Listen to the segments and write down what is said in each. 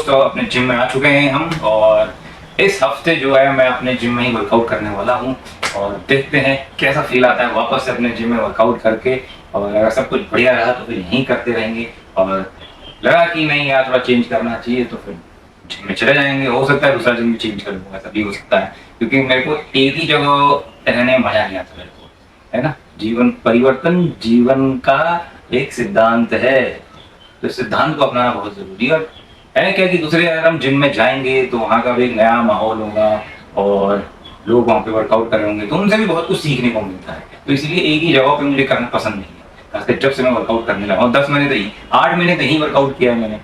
दोस्तों अपने जिम में आ चुके हैं हम, और इस हफ्ते जो है मैं अपने जिम में ही वर्कआउट करने वाला हूँ। और देखते हैं कैसा फील आता है वापस से अपने जिम में वर्कआउट करके। और अगर सब कुछ बढ़िया रहा तो फिर यहीं करते रहेंगे, और लगा कि नहीं यार थोड़ा चेंज करना चाहिए तो फिर जिम में चले जाएंगे। हो सकता है दूसरा जिम भी चेंज कर लूँगा, ऐसा भी हो सकता है, क्योंकि मेरे को एक ही जगह रहने में मजा नहीं आता मेरे को, है ना। जीवन परिवर्तन जीवन का एक सिद्धांत है, तो सिद्धांत को अपनाना बहुत जरूरी है क्या कि दूसरे अगर हम जिम में जाएंगे तो वहाँ का भी एक नया माहौल होगा और लोग वहाँ पे वर्कआउट कर रहे होंगे तो उनसे भी बहुत कुछ सीखने को मिलता है। तो इसलिए एक ही जगह पे मुझे करना पसंद नहीं है। खासकर जब से मैं वर्कआउट करने लगा हूँ, 10 महीने तो ही 8 महीने तो ही वर्कआउट किया है मैंने।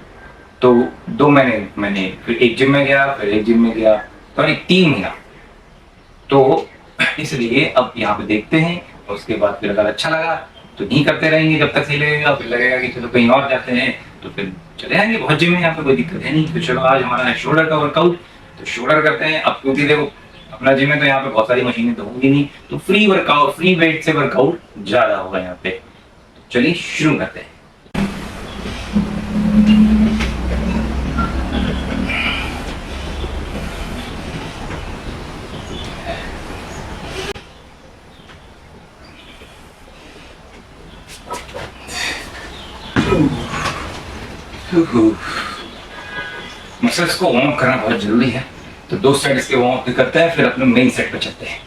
तो 2 महीने मैंने फिर एक जिम में गया, फिर एक जिम में गया, तो 3 महीना। तो इसलिए अब यहाँ पे देखते हैं, और उसके बाद फिर अगर अच्छा लगा तो यहीं करते रहेंगे जब तक सही लगेगा। फिर लगेगा कि चलो कहीं और जाते हैं तो फिर चले जाएंगे। बहुत जिम है यहाँ पे, कोई दिक्कत है नहीं। तो चलो आज हमारा है शोल्डर का वर्कआउट, तो शोल्डर करते हैं। अब क्योंकि देखो अपना जिम है तो यहाँ पे बहुत सारी मशीनें तो होंगी नहीं, तो फ्री वर्कआउट, फ्री वेट से वर्कआउट ज्यादा होगा यहाँ पे। तो चलिए शुरू करते हैं। मसल्स को वार्म करना बहुत जरूरी है, तो 2 सेट इसके वार्म अप करते हैं, फिर अपने मेन सेट पे चलते हैं।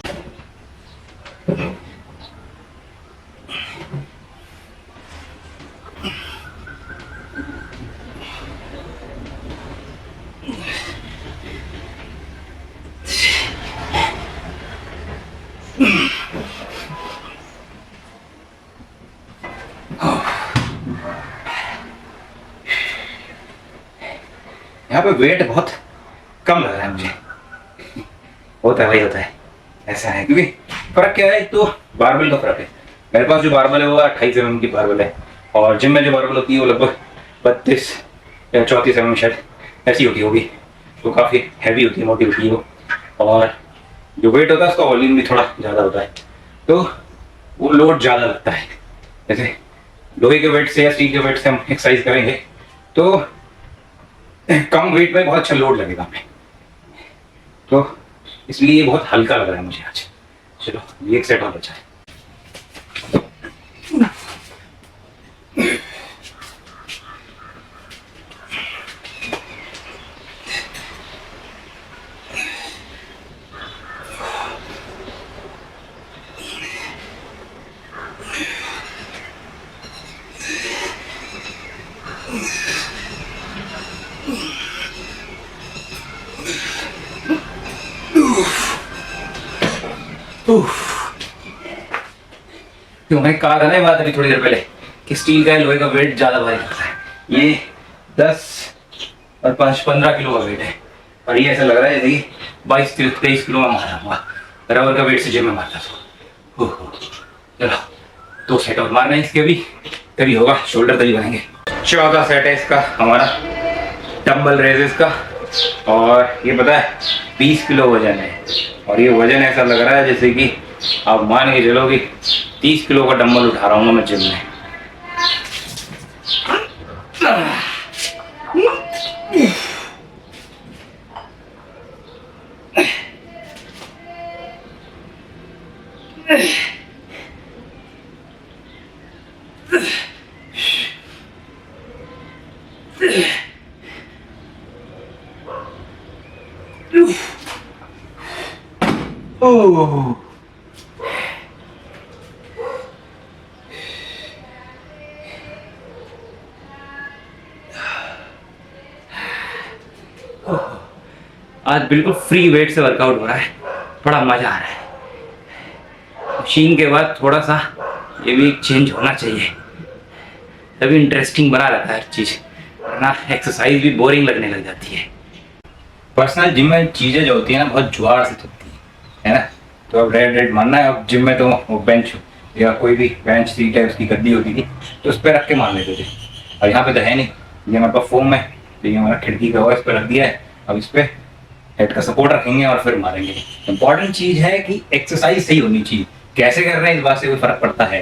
यहाँ पे वेट बहुत कम लग रहा है मुझे। होता है भाई, होता है, ऐसा है। क्योंकि फर्क क्या है, तो बारबेल का फर्क है। मेरे पास जो बारबेल है वो 28 mm की बारबेल है, और जिम में जो बारबेल होती है वो लगभग 32 या 34 mm शायद ऐसी होती होगी। तो काफ़ी हैवी होती है, मोटी होती है वो। और जो वेट होता है उसका वॉल्यूम भी थोड़ा ज़्यादा होता है, तो वो लोड ज़्यादा लगता है। जैसे लोहे के वेट से या स्टील के वेट से हम एक्सरसाइज करेंगे तो कम वेट में बहुत अच्छा लोड लगेगा हमें। तो इसलिए ये बहुत हल्का लग रहा है मुझे आज। चलो ये एक सेट और बचा है। तो मैंने कहा था ना ये बात अभी थोड़ी देर पहले कि स्टील का लोहे का वेट ज्यादा भारी लगता है। ये 10 और 5 15 किलो का वेट है, और ये ऐसा लग रहा है जैसे कि 22-23 किलो में मारा हुआ रबर का वेट से जिम में मारता था। चलो 2 सेट और मारना है इसके भी, तभी होगा शोल्डर, तभी बनेंगे। 14 सेट है इसका हमारा डंबल रेजेस का, और ये पता है 20 किलो वजन है। और ये वजन ऐसा लग रहा है जैसे कि आप मान के चलो कि 30 किलो का डंबल उठा रहा हूँ मैं जिम में। ओह आज बिल्कुल फ्री वेट से वर्कआउट हो रहा है, बड़ा मजा आ रहा है। मशीन के बाद थोड़ा सा ये भी चेंज होना चाहिए, तभी इंटरेस्टिंग बना रहता है हर चीज, वरना एक्सरसाइज भी बोरिंग लगने लग जाती है। पर्सनल जिम में चीजें जो होती है ना बहुत जुगाड़ से होती है ना। तो अब रेड मानना है, अब जिम में तो वो बेंच या कोई भी बेंच सीट है उसकी गद्दी होती थी तो उस पर रख के मान लेते थे, और यहाँ पे तो है नहीं। ये हमारे पास फोम है, ये हमारा खिड़की का हुआ, इस पर रख दिया है। अब इस पे हेड का सपोर्ट रखेंगे और फिर मारेंगे। इंपॉर्टेंट चीज है कि एक्सरसाइज सही होनी चाहिए, कैसे कर रहे हैं इस बात से कोई फर्क पड़ता है।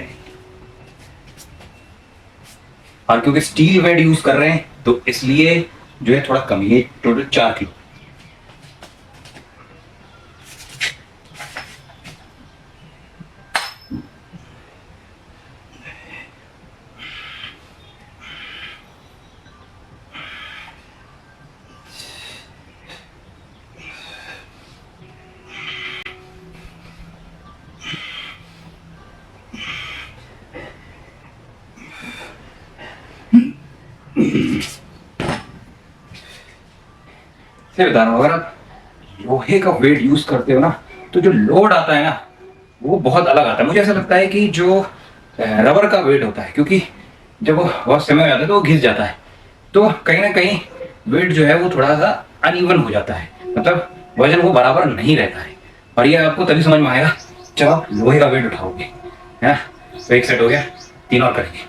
और क्योंकि स्टील वेट यूज कर रहे हैं तो इसलिए जो है थोड़ा कम, ये टोटल 4 किलो। सही बता रहा हूँ, अगर आप लोहे का वेट यूज करते हो ना, तो जो लोड आता है ना वो बहुत अलग आता है। मुझे ऐसा लगता है कि जो रबर का वेट होता है, क्योंकि जब वो बहुत समय हो जाता है तो वो घिस जाता है, तो कहीं ना कहीं वेट जो है वो थोड़ा सा अनइवन हो जाता है, मतलब वजन वो बराबर नहीं रहता है। और ये आपको तभी समझ में आएगा जब आप लोहे का वेट उठाओगे, है ना। तो एक सेट हो गया, 3 और करेंगे।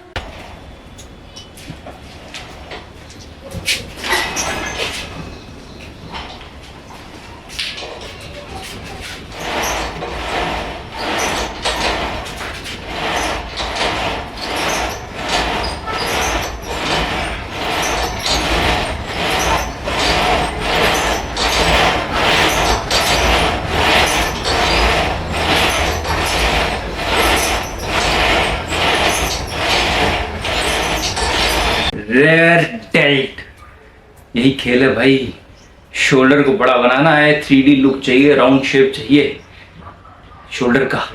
रेयर डेल्ट, यही खेल है भाई। शोल्डर को बड़ा बनाना है, 3D लुक चाहिए, राउंड शेप चाहिए शोल्डर का,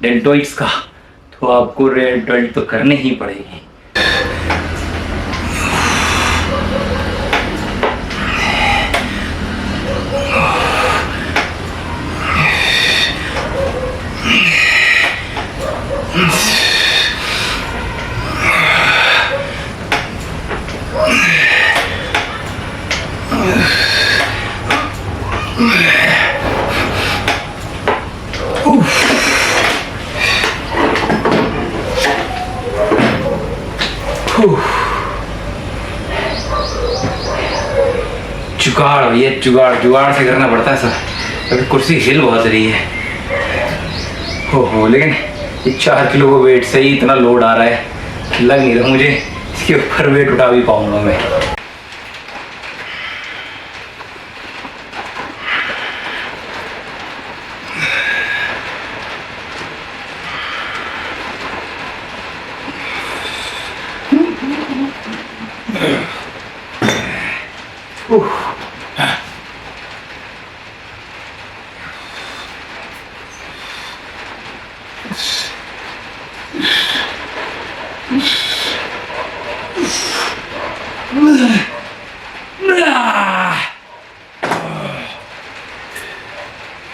डेल्टोइड्स का, तो आपको रेयर डेल्ट तो करनी ही पड़ेगी। जुगाड़, ये जुगाड़ जुगाड़ से करना पड़ता है सर। अभी कुर्सी हिल बहुत रही है, हो लेकिन ये 4 किलो को वेट से ही इतना लोड आ रहा है, लग नहीं रहा मुझे इसके ऊपर वेट उठा भी पाऊंगा मैं।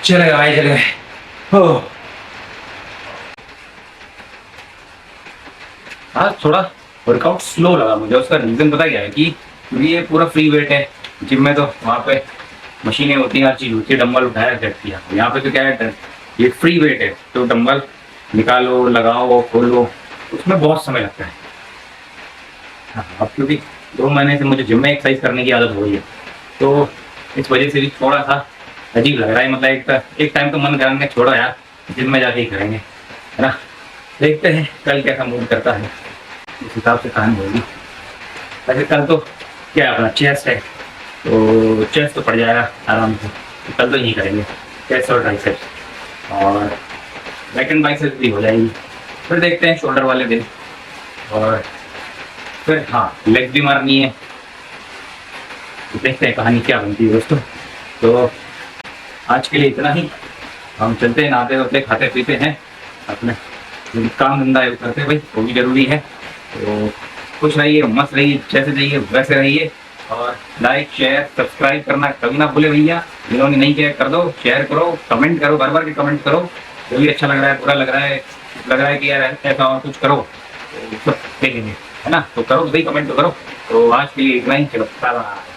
चले भाई, चले हो। हाँ, थोड़ा वर्कआउट स्लो लगा मुझे। उसका रीजन पता क्या है कि ये पूरा फ्री वेट है। जिम में तो वहाँ पे मशीनें होती हैं, हर चीज होती है, डंबल उठाया सेट किया। यहाँ पे तो क्या है, ये फ्री वेट है, तो डंबल निकालो, लगाओ, खोलो, उसमें बहुत समय लगता है। हाँ, अब क्योंकि 2 महीने से मुझे जिम में एक्सरसाइज करने की आदत हो गई है, तो इस वजह से भी थोड़ा सा अजीब लग रहा है। मतलब एक टाइम तो मन करेंगे छोड़ो यार, जिम में जाके ही करेंगे, है ना। देखते हैं कल कैसा मूड करता है, उस हिसाब से कहानी होगी। वैसे कल तो क्या है, अपना चेस्ट है, तो चेस्ट तो पड़ जाएगा आराम से, तो कल तो यही करेंगे, चेस्ट और ट्राइसेप्स, और बैक एंड बाइसेप्स भी हो जाएगी। फिर देखते हैं शोल्डर वाले दिन, और फिर हाँ लेग भी मारनी है। तो देखते हैं कहानी क्या बनती है दोस्तों। तो आज के लिए इतना ही। हम चलते हैं, नहाते धोते खाते पीते हैं, अपने जो काम धंधा है करते हैं भाई, वो भी जरूरी है। तो खुश रहिए, मस्त रहिए, जैसे चाहिए वैसे रहिए, और लाइक शेयर सब्सक्राइब करना कभी ना भूले भैया। जिन्होंने नहीं किया कर दो, शेयर करो, कमेंट करो, बार बार के कमेंट करो, जो भी अच्छा लग रहा है, बुरा लग रहा है कि यार ऐसा और कुछ करो, तो सब देखेंगे, है ना। तो करो, सही कमेंट तो करो। तो आज के लिए इतना ही, चलो बाय बाय।